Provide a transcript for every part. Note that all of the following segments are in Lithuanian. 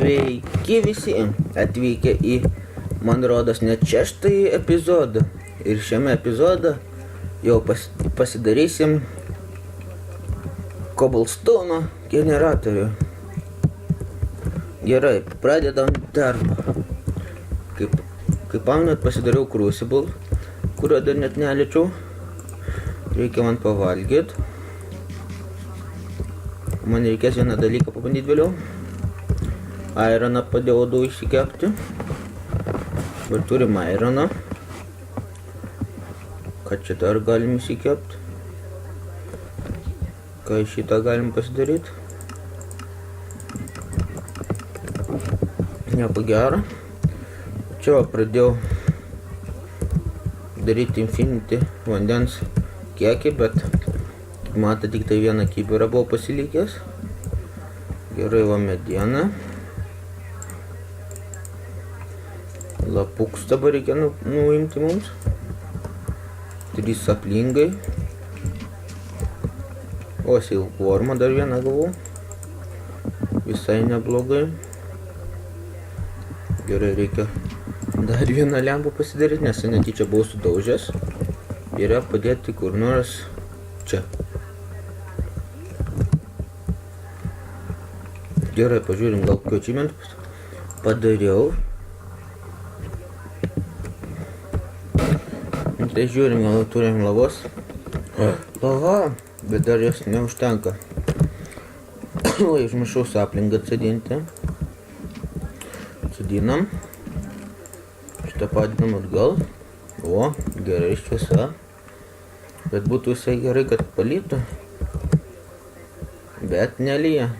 Sveiki visi atvykę į, man rodos, net 6-ąjį epizodą. Ir šiame epizode jau pasidarysim Cobblestone generatorių. Gerai, pradedam darbą. Kaip pamenat, pasidariau Crucible, kurio dar net neliečiau. Reikia man pavalgyti. Man reikės vieną dalyką pabandyti vėliau. Ironą padėjau 2 išsikepti. Ir turim ironą. Ką čia dar galim įsikepti? Ką iš šitą galim pasidaryti? Nieko gero. Čia va pradėjau daryti Infinity vandens kiekį, bet matot, tik tai vieną kibirą buvo pasilikęs. Gerai, va mediena. Lapukus dabar reikia nuimti mums. 3 saplingai. O, silkwormą dar vieną gavau. Visai neblogai. Gerai, reikia dar vieną lempą pasidaryti, nes netyčia buvau sudaužęs. Ir ją padėti kur nors čia. Gerai, pažiūrim, gal kokio achievement padariau. Tai žiūrim, gal turim lavos. Lava, bet dar jos neužtenka. Oi, užmiršau saplingą atsodinti. Atsodinam. Šitą padinam atgal. O, gerai šviesa. Bet būtų visai gerai, kad palytų. Bet nelyja.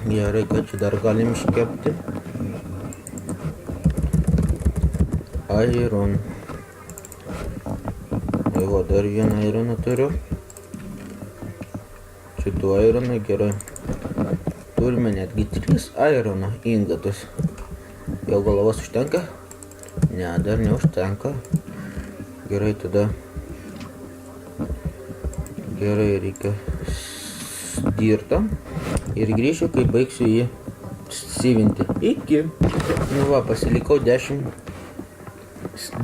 Gerai, kad čia dar galim iškepti. Iron. Va, dar vieną ironą turiu. Čia 2 ironai, gerai. Turime netgi 3 irono ingotus. Jau galvos užtenka? Ne, dar neužtenka. Gerai, tada. Gerai, reikia dirto. Ir grįšiu, kai baigsiu jį sivinti. Iki. Nu va, pasilikau 10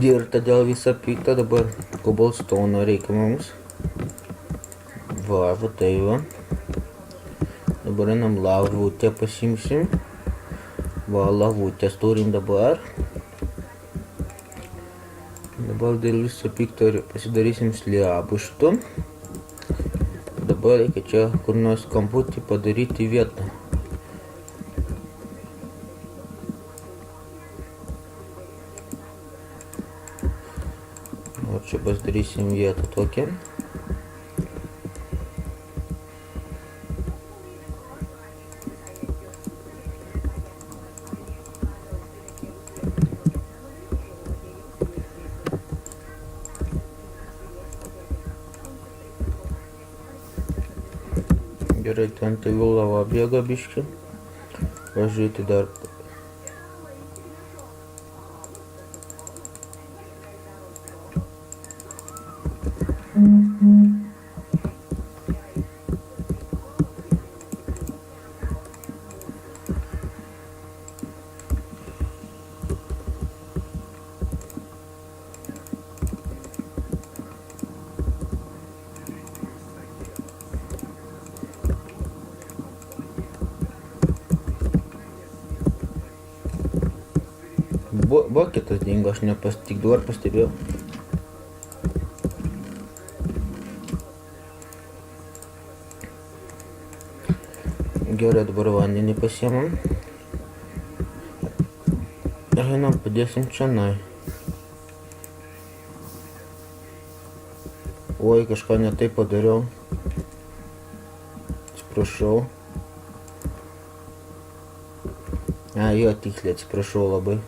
dirta dėl visą piktą, dabar Cobblestone reikia mums. Va, tai va. Dabar einam lavutę pasimsim. Va, lavutės turim dabar. Dabar dėl viso pikto pasidarysim slėpų šitų. Dabar reikia čia kur nors kamputį padaryti vietą. O čia pasidarysim vietą tokią. Gerai, ten tegul lava bėga biškį. Važiuoti dar. Buketas dingo, aš tik dabar pastebėjau. Gerai, dabar vandenį pasiemam. Ir einam padėsim čionai. Oi, kažką ne taip padariau. Atsiprašau. Jo, tiksliai, atsiprašau labai.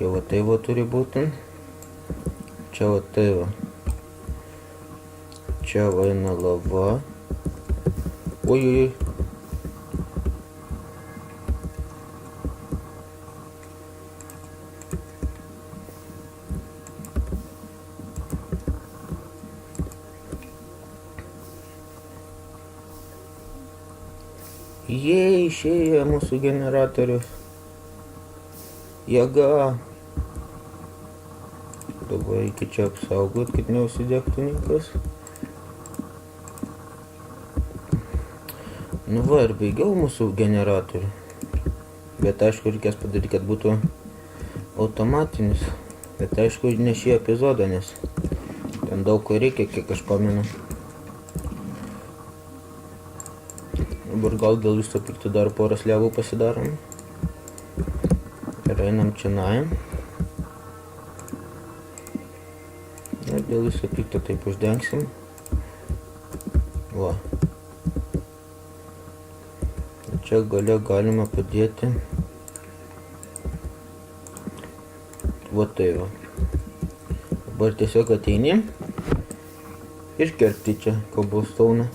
Čia va tai va turi būti. Čia va tai va. Čia va eina lava. Oi. Jei, išėjo mūsų generatorius. Jėga. Dabar reikia čia apsaugot, kad neužsidegtų niekas. Nu va, ir baigiau mūsų generatorių. Bet aišku, reikės padaryti, kad būtų automatinis. Bet aišku, ne šį epizodą, nes ten daug ko reikia, kiek aš pamenu. Dabar gal dėl viso pikto dar porą slevų pasidarom. Ir einam čionai. Ir dėl viso pikto taip uždengsim. Va. Čia gale galima padėti. Va tai va. Dabar tiesiog ateini ir kerti čia cobblestone'ą.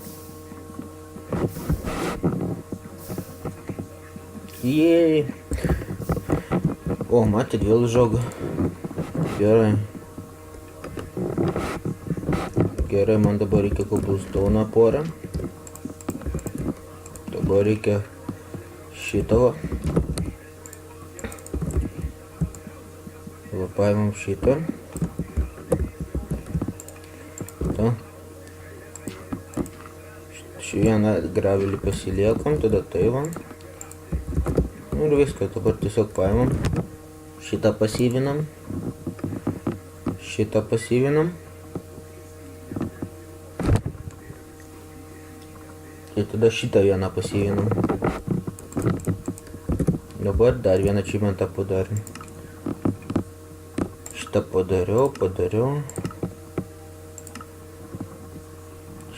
Jei. O, matėt, vėl žoga. Gerai. Gerai, man dabar reikia cobblestone'ą porą. Dabar reikia šitą va. Va, paimam šitą. Šį vieną gravelį pasiliekam, tada tai va. Ir viską, dabar tiesiog paimam. Šitą pasyvinam. Šitą pasyvinam. Ir tada šitą vieną pasyvinam. Dabar dar vieną achievementą padarim. Šitą padariau.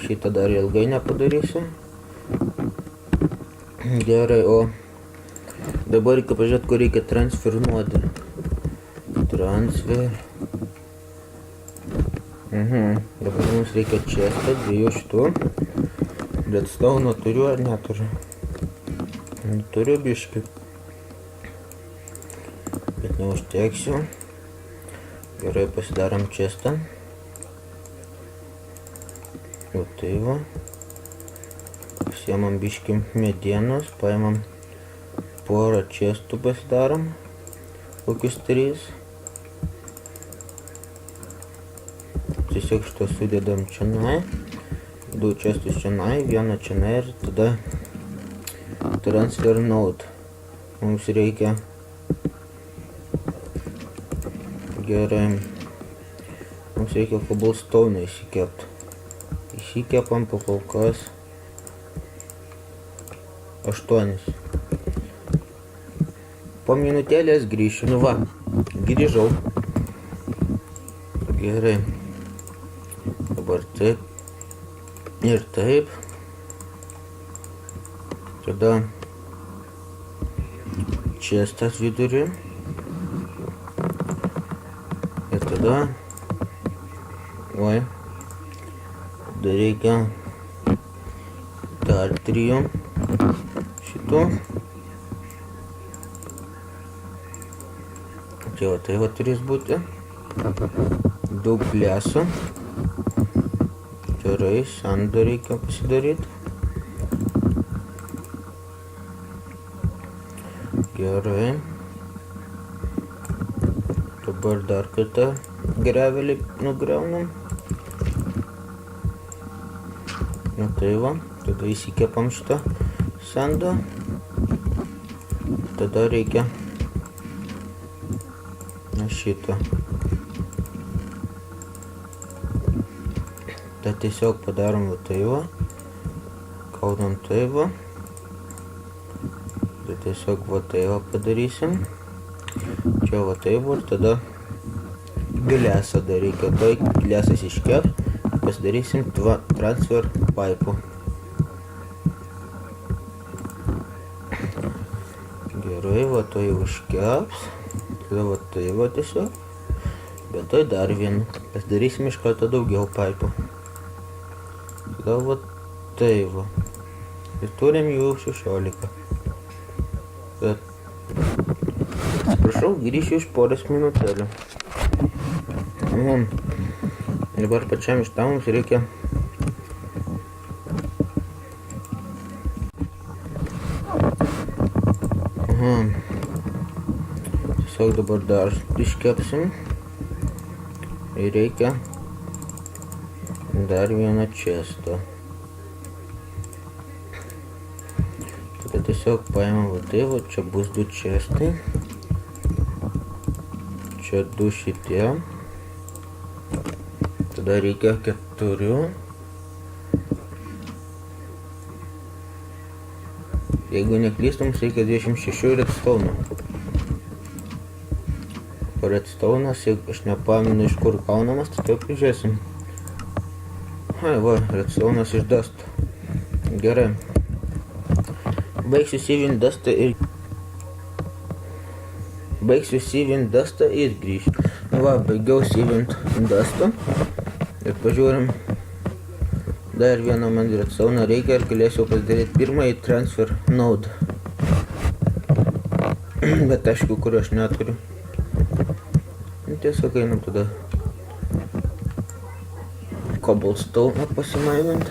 Šitą dar ilgai nepadarysiu. Gerai, o dabar reikia pažiūrėti, kur reikia transfernuoti. Transfer. Dabar mums reikia chestą, dviejų šitų. Redstone'o turiu ar neturiu? Turiu biškį. Bet neužteksiu. Gerai, pasidarom chestą. O tai va. Pasiemam biškį medienos, paimam porą chestų pasidarom. Kokius 3. Tiesiog šitą sudedam čionai. 2 chestus čionai, vieną čionai ir tada transfer node. Mums reikia. Gerai. Mums reikia cobblestone'ą įsikepti. Įsikepam po kol kas 8. Po minutėlės grįšiu. Nu va, grįžau. Gerai. Dabar taip. Ir taip. Tada chestas vidurį. Ir tada. Oi. Tada reikia dar 3 šitų. Čia va tai va turės būti. Daug plėsų. Gerai, sandą reikia pasidaryti. Gerai. Dabar dar kartą gravelį nugriaunam. Nu tai va, tada įsikepam šitą sandą. Tada reikia šitą. Tada tiesiog padarom va tai va. Kaunam tai va. Tada tiesiog va tai va padarysim. Čia va tai va ir tada gilesą dar reikia. Tai gilesas iškep. Pasidarysim transfer pipe'ų. Gerai, va to jau iškeps. Tada va tai va tiesiog. Bet tai dar vieną. Pasidarysim iš karto daugiau pipe'ų. Tada va tai va. Ir turim jų 16. Bet atsiprašau, grįšiu iš poros minutėlių. Dabar pačiam iš tam mums reikia Tiesiog dabar dar iškepsim. Ir reikia dar vieną čestą. Tada tiesiog paimam va tai, va čia bus 2 čestai. Čia 2 šitie. Tada reikia 4. Jeigu neklystu, mums reikia 26 redstone. Redstone'as, jeigu aš nepamenu iš kur kaunamas, tai taip žiūrėsim. Ai va, redstone'as iš dust. Gerai. Baigsiu sievint dustą ir grįšiu. Va, baigiau sievint dustą. Ir pažiūrim. Dar vieną man redstone reikia ir galėsiu pasidaryti pirmąjį transfer node. Bet aišku, kur aš neturiu. Tiesiog einam tada cobblestone pasimaivint,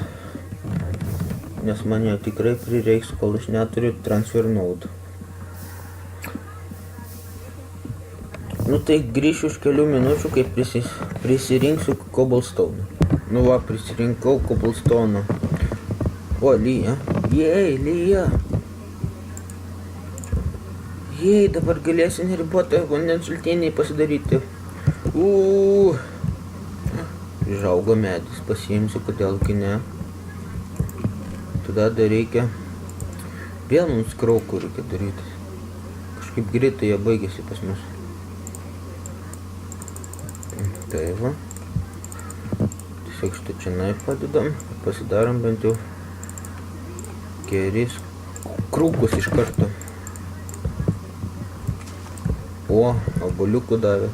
nes man jo tikrai prireiks, kol aš neturiu transfer node. Nu tai grįšiu už kelių minučių, kai prisirinksiu cobblestone. Nu va, prisirinkau cobblestone. O, lyja. Jei, lyja. Jei, dabar galėsiu neribotą vandens šaltinį pasidaryti. Žaugo medis, pasiimsiu, kodėlgi ne. Tada dar reikia. Vėl mums kraukų reikia daryti. Kažkaip greitai jie baigėsi pas mus. Tai va. Tiesiog šitą čia padedam. Pasidarom bent jau kelis krūkus iš karto. O, obuoliukų davė.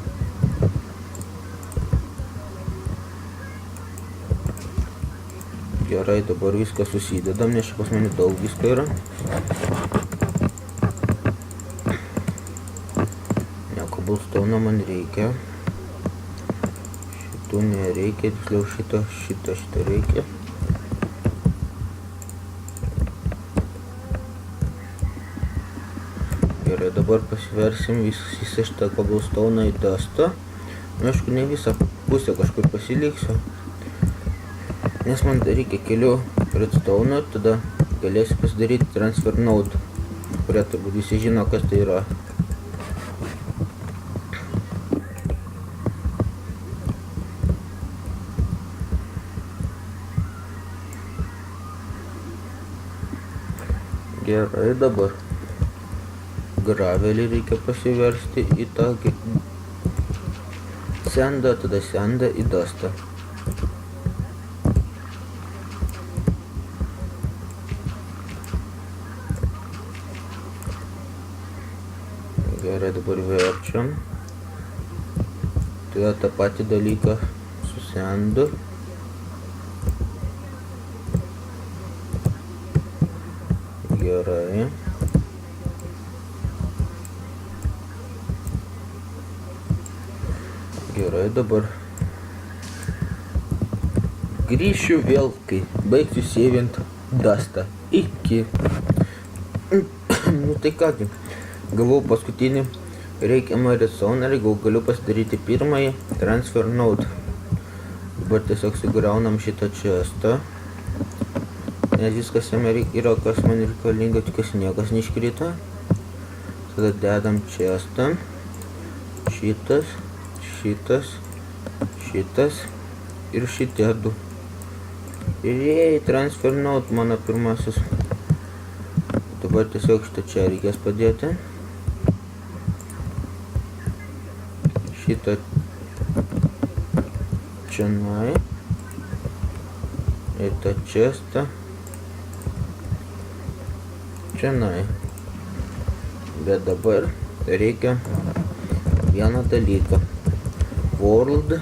Gerai, dabar viską susidedam, nes čia pas mane daug visko yra. Ne, cobblestone man reikia. Šitų nereikia, tiksliau šitą reikia. Gerai, dabar pasiversim visą šitą cobblestone į dustą. Nu, aišku, ne visą pusę kažkur pasiliksiu. Nes man reikia kelių redstone, tada galėsiu pasidaryti transfer node, kurią turbūt visi žino, kas tai yra. Gerai, dabar gravelį reikia pasiversti į tą sandą, tada sandą į dustą. Gerai, dabar verčiam. Tada tą patį dalyką su sandu. Gerai. Gerai, dabar grįšiu vėl, kai baigsiu sievint dustą. Iki. Nu tai kągi. Gavau paskutinį reikiamą redstone ir galiu pasidaryti pirmąjį transfer node. Dabar tiesiog sugriaunam šitą chestą. Nes viskas jame yra, kas man reikalinga, tikiuosi niekas neiškrito. Tada dedam chestą. Šitas ir šitie du. Ir jei, transfer node mano pirmasis. Dabar tiesiog šitą čia reikės padėti. Šitą čionai. Ir tą chestą čionai. Bet dabar reikia vieną dalyką. World.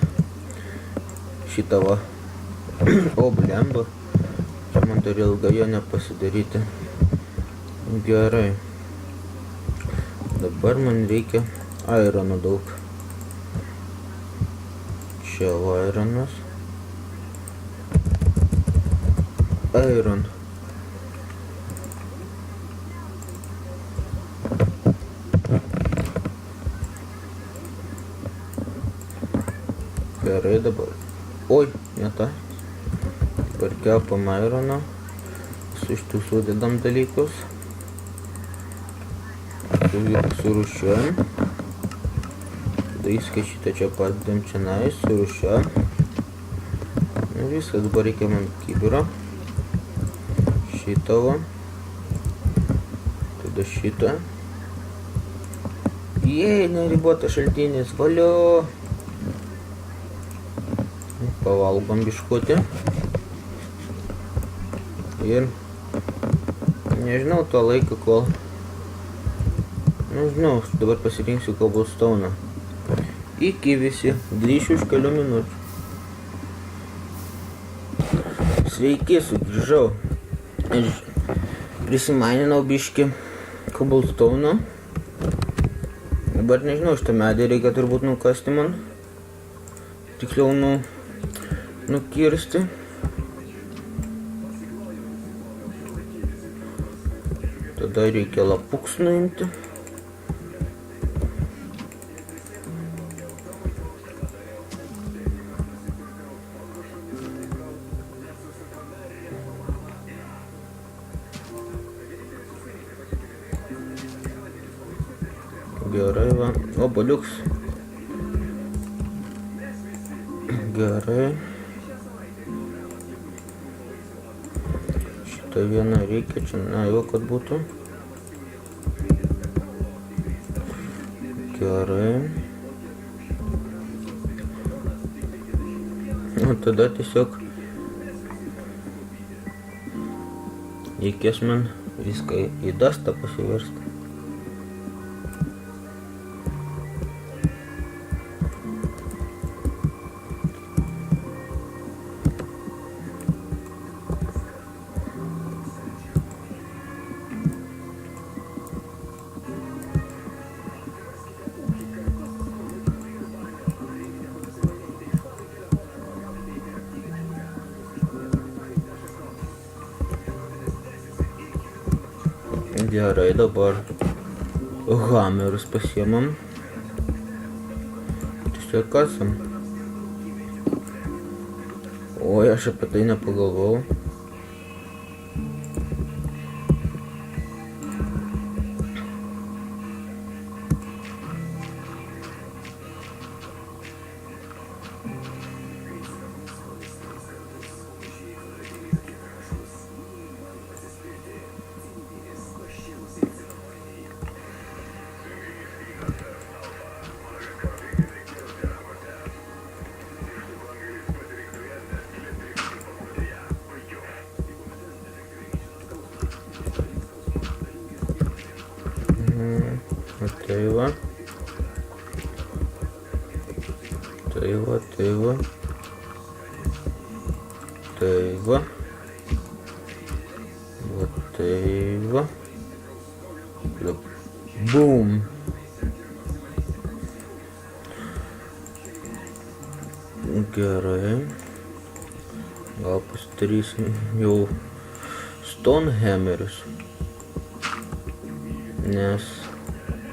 Šitą va. O, blemba. Čia man dar ilgai jo nepasidaryti. Gerai. Dabar man reikia irono daug. Čia ironas. Iron. Gerai dabar. Oi, ne ta. Dabar kepam aironą. Su šitų sudedam dalykus. Surūšiuojam. Tada viską šitą čia padedam čionais, surūšiuojam. Nu viskas, dabar reikia man kibiro. Šitą va. Tada šitą. Jei, neribotas šaltinis, valio. Pavalgom biškutį. Ir nežinau to laiką, kol... Nežinau, dabar pasirinksiu cobblestone'ą. Iki visi, grįšiu už kelių minučių. Sveiki, sugrįžau. Ir prisimaninau biškį cobblestone'ą. Dabar nežinau, šitą medį reikia turbūt nukasti man. Tiksliau nukirsti. Tada reikia lapuks nuimti. Gerai, va. Obuoliuks. Gerai. Šitą vieną reikia čia, na jau kad būtų. Gerai. O tada tiesiog reikės man viską į dastą pasiversti. Gerai, dabar hamerius pasiemam. Tiesiog kasam. Oi, aš apie tai nepagalvojau. Tai va. Tai va, tai va. Tai va. Va tai va. Bum. Gerai. Gal pasidarysim jau stonehammerius. Nes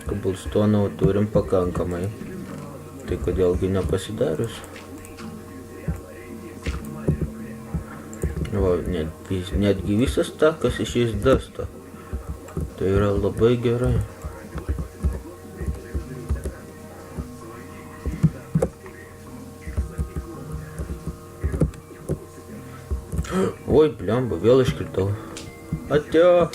cobblestone'ų turim pakankamai. Tai kodėlgi nepasidarius. Va, netgi visas takas išeis dasto. Tai yra labai gerai. Oi, blemba, vėl iškritau. Atėjo.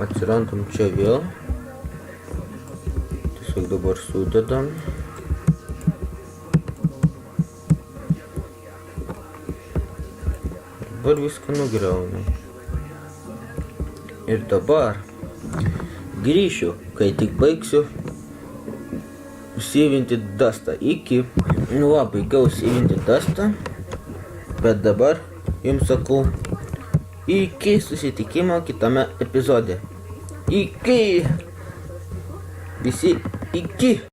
Atsirandam čia vėl. Tiesiog dabar sudedam. Dabar viską nugriaunam. Ir dabar grįšiu, kai tik baigsiu sievinti dastą. Va, baigiau sievinti dastą. Bet dabar jums sakau, iki susitikimo kitame epizode. Iki! Visi iki!